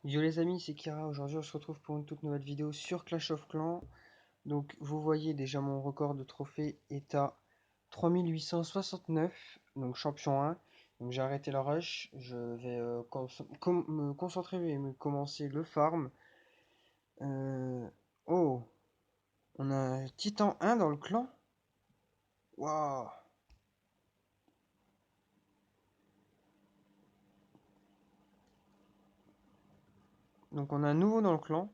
Yo les amis, c'est Kira. Aujourd'hui, on se retrouve pour une toute nouvelle vidéo sur Clash of Clans. Donc, vous voyez déjà mon record de trophées est à 3869, donc champion 1. Donc, j'ai arrêté la rush. Je vais me concentrer et me commencer le farm. Euh, Oh, on a un Titan 1 dans le clan. Waouh! Donc, on a un nouveau dans le clan.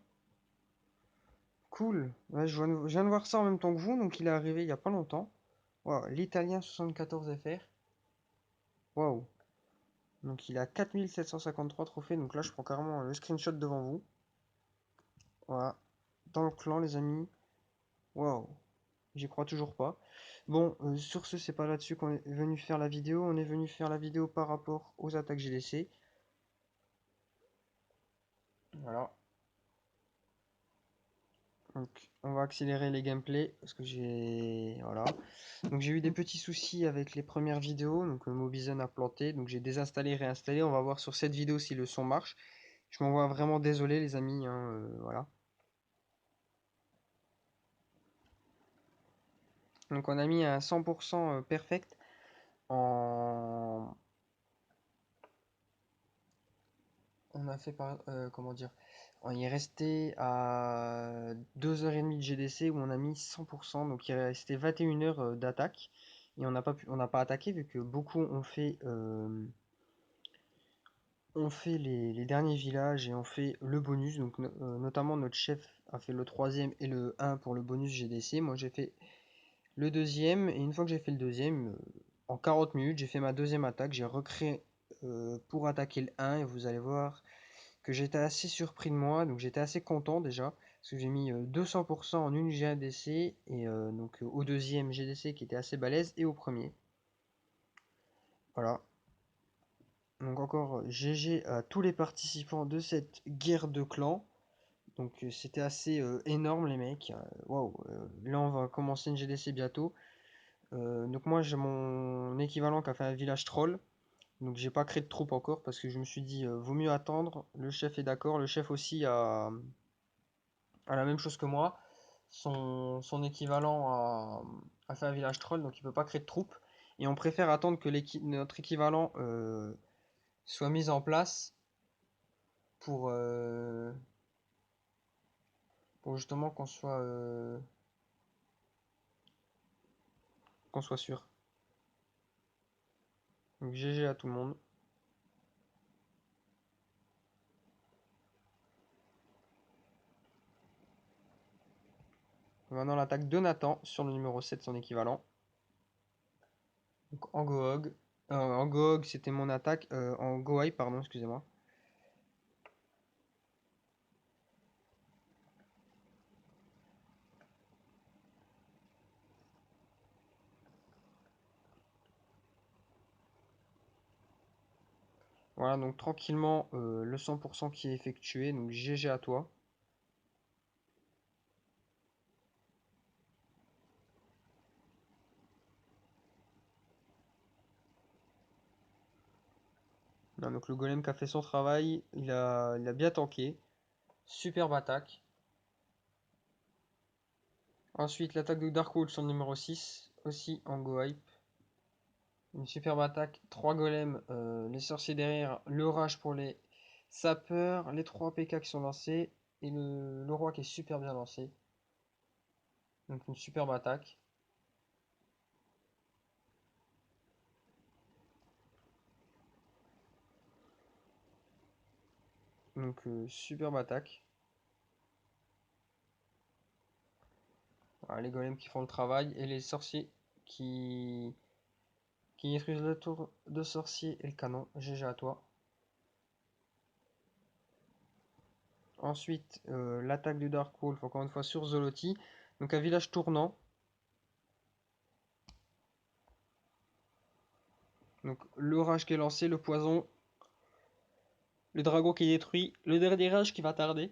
Cool. Ouais, je viens de voir ça en même temps que vous. Donc, il est arrivé il y a pas longtemps. Waouh, l'Italien 74 FR. Waouh! Donc il a 4753 trophées. Donc là, je prends carrément le screenshot devant vous. Voilà. Dans le clan, les amis. Waouh. J'y crois toujours pas. Bon, sur ce, c'est pas là-dessus qu'on est venu faire la vidéo. On est venu faire la vidéo par rapport aux attaques GDC. Voilà. Donc, on va accélérer les gameplays parce que j'ai... Voilà. Donc j'ai eu des petits soucis avec les premières vidéos. Donc Mobizon a planté. Donc j'ai désinstallé, réinstallé. On va voir sur cette vidéo si le son marche. Je m'en vois vraiment désolé, les amis, hein, voilà. Donc on a mis un 100% perfect en... On a fait par... comment dire? On y est resté à 2h30 de GDC où on a mis 100%. Donc il est resté 21 heures d'attaque. Et on n'a pas attaqué vu que beaucoup ont fait les derniers villages et ont fait le bonus. Donc notamment notre chef a fait le troisième et le 1 pour le bonus GDC. Moi j'ai fait le deuxième, et une fois que j'ai fait le deuxième, en 40 minutes, j'ai fait ma deuxième attaque. J'ai recréé pour attaquer le 1, et vous allez voir que j'étais assez surpris de moi. Donc j'étais assez content déjà, parce que j'ai mis 200% en une GDC, et donc au deuxième GDC qui était assez balèze, et au premier. Voilà. Donc encore GG à tous les participants de cette guerre de clans. Donc c'était assez énorme les mecs. Waouh. Là on va commencer une GDC bientôt. Donc moi j'ai mon équivalent qui a fait un village troll. Donc j'ai pas créé de troupe encore parce que je me suis dit vaut mieux attendre. Le chef est d'accord. Le chef aussi a la même chose que moi. Son équivalent a fait un village troll, donc il peut pas créer de troupe. Et on préfère attendre que notre équivalent soit mis en place pour, euh, pour justement qu'on soit sûr. Donc GG à tout le monde. Maintenant l'attaque de Nathan sur le numéro 7, son équivalent. Donc en Gohog. En Gohog, c'était mon attaque. En Gohai, pardon, excusez-moi. Voilà, donc tranquillement, le 100% qui est effectué. Donc GG à toi. Là, donc le golem qui a fait son travail, il a bien tanké. Superbe attaque. Ensuite, l'attaque de Darkwood sur le numéro 6, aussi en go hype. Une superbe attaque, 3 golems, les sorciers derrière, l'orage pour les sapeurs, les 3 PK qui sont lancés, et le roi qui est super bien lancé. Donc une superbe attaque. Donc superbe attaque. Voilà, les golems qui font le travail, et les sorciers qui, qui détruisent le tour de sorcier et le canon. GG à toi. Ensuite, l'attaque du Dark Wolf, encore une fois sur Zoloty. Donc un village tournant. Donc l'orage qui est lancé, le poison, le dragon qui est détruit, le dernier rage qui va tarder.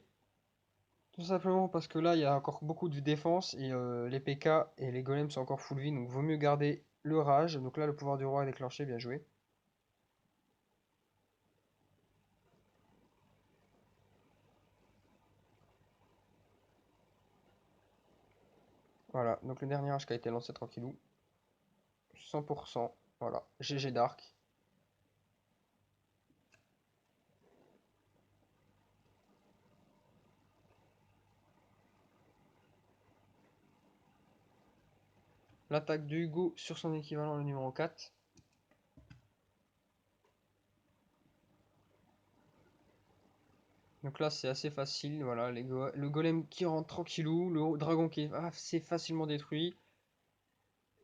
Tout simplement parce que là, il y a encore beaucoup de défense, et les PK et les golems sont encore full vie. Donc vaut mieux garder le rage. Donc là, le pouvoir du roi est déclenché, bien joué. Voilà, donc le dernier HK a été lancé tranquillou. 100%. Voilà, GG Dark. L'attaque de Hugo sur son équivalent, le numéro 4. Donc là, c'est assez facile. Voilà, le golem qui rentre tranquillou, le dragon qui est assez facilement détruit.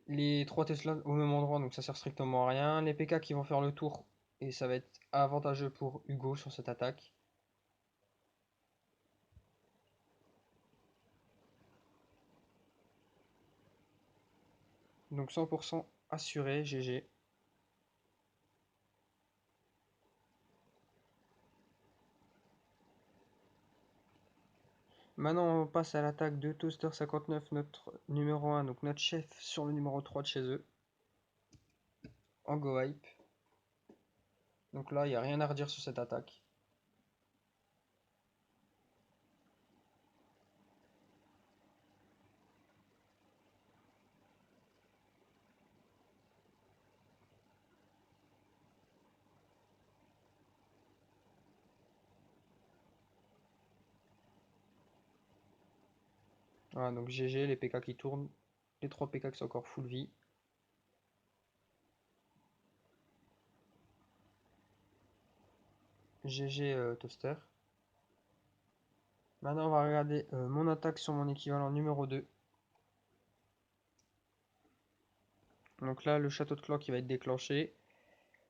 Les 3 Tesla au même endroit, donc ça sert strictement à rien. Les PK qui vont faire le tour, et ça va être avantageux pour Hugo sur cette attaque. Donc 100% assuré, GG. Maintenant, on passe à l'attaque de Toaster59, notre numéro 1, donc notre chef sur le numéro 3 de chez eux, en go hype. Donc là, il n'y a rien à redire sur cette attaque. Voilà, donc GG, les PK qui tournent, les 3 PK qui sont encore full vie. GG Toaster. Maintenant, on va regarder mon attaque sur mon équivalent numéro 2. Donc là, le château de clan qui va être déclenché.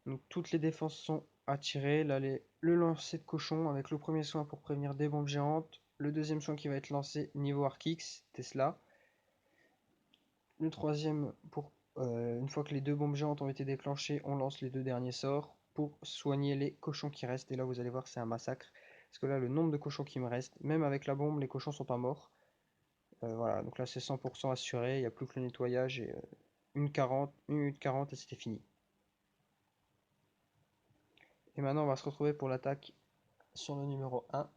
Donc toutes les défenses sont attirées. Là, le lancer de cochon avec le premier soin pour prévenir des bombes géantes. Le deuxième soin qui va être lancé niveau Arkix, Tesla. Le troisième, une fois que les 2 bombes géantes ont été déclenchées, on lance les 2 derniers sorts pour soigner les cochons qui restent. Et là, vous allez voir, c'est un massacre. Parce que là, le nombre de cochons qui me reste, même avec la bombe, les cochons sont pas morts. Voilà, donc là, c'est 100% assuré. Il n'y a plus que le nettoyage et 1 minute 40 et c'était fini. Et maintenant, on va se retrouver pour l'attaque sur le numéro 1.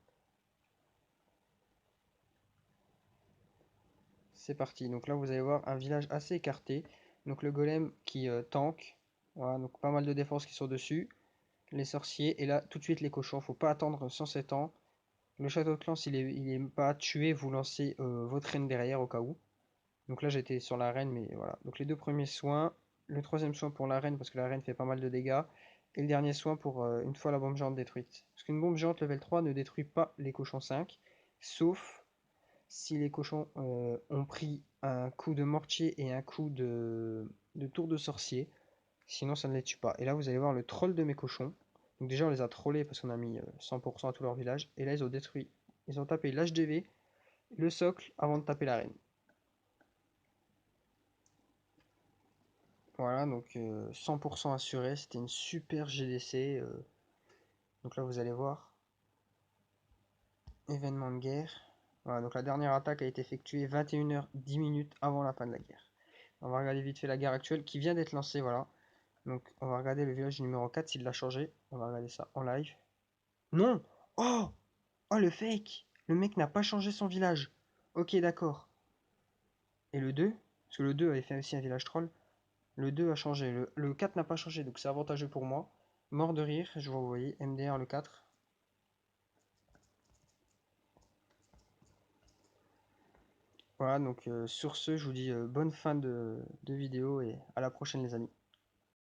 C'est parti. Donc là, vous allez voir un village assez écarté. Donc le golem qui tank. Voilà, donc pas mal de défenses qui sont dessus. Les sorciers. Et là, tout de suite, les cochons. Faut pas attendre 107 ans. Le château de clans, il est pas tué, vous lancez votre reine derrière au cas où. Donc là, j'étais sur la reine, mais voilà. Donc les 2 premiers soins. Le troisième soin pour la reine, parce que la reine fait pas mal de dégâts. Et le dernier soin pour une fois la bombe géante détruite. Parce qu'une bombe géante level 3 ne détruit pas les cochons 5. Sauf si les cochons ont pris un coup de mortier et un coup de tour de sorcier, sinon ça ne les tue pas. Et là, vous allez voir le troll de mes cochons. Donc déjà, on les a trollés parce qu'on a mis 100% à tout leur village. Et là, ils ont détruit. Ils ont tapé l'HDV, le socle, avant de taper la reine. Voilà, donc 100% assuré. C'était une super GDC. Donc là, vous allez voir. Événement de guerre. Voilà, donc la dernière attaque a été effectuée 21h10 avant la fin de la guerre. On va regarder vite fait la guerre actuelle qui vient d'être lancée, voilà. Donc on va regarder le village numéro 4 s'il l'a changé. On va regarder ça en live. Non! Oh! Oh le fake! Le mec n'a pas changé son village. Ok d'accord. Et le 2? Parce que le 2 avait fait aussi un village troll. Le 2 a changé. Le 4 n'a pas changé, donc c'est avantageux pour moi. Mort de rire, je vous envoyer MDR le 4. Voilà, donc sur ce, je vous dis bonne fin de vidéo et à la prochaine les amis.